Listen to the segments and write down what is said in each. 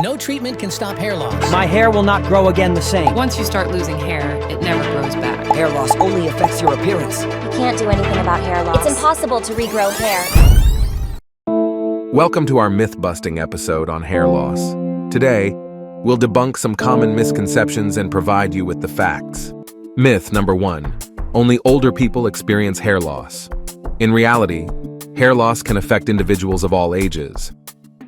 No treatment can stop hair loss. My hair will not grow again the same. Once you start losing hair, it never grows back. Hair loss only affects your appearance. You can't do anything about hair loss. It's impossible to regrow hair. Welcome to our myth-busting episode on hair loss. Today, we'll debunk some common misconceptions and provide you with the facts. Myth number 1. Only older people experience hair loss. In reality, hair loss can affect individuals of all ages.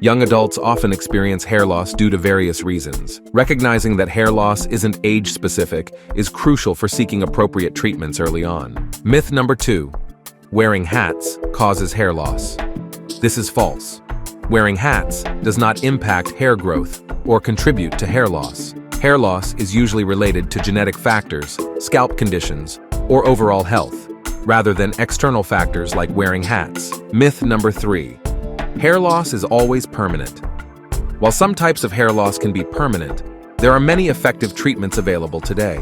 Young adults often experience hair loss due to various reasons. Recognizing that hair loss isn't age-specific is crucial for seeking appropriate treatments early on. Myth number 2. Wearing hats causes hair loss. This is false. Wearing hats does not impact hair growth or contribute to hair loss. Hair loss is usually related to genetic factors, scalp conditions, or overall health, rather than external factors like wearing hats. Myth number 3. Hair loss is always permanent. While some types of hair loss can be permanent, there are many effective treatments available today.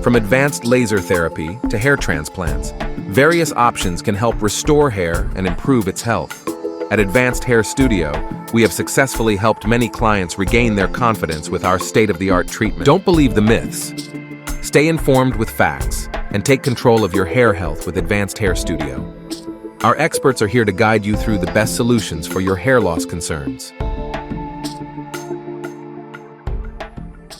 From advanced laser therapy to hair transplants, various options can help restore hair and improve its health. At Advanced Hair Studio, we have successfully helped many clients regain their confidence with our state-of-the-art treatment. Don't believe the myths. Stay informed with facts and take control of your hair health with Advanced Hair Studio. Our experts are here to guide you through the best solutions for your hair loss concerns.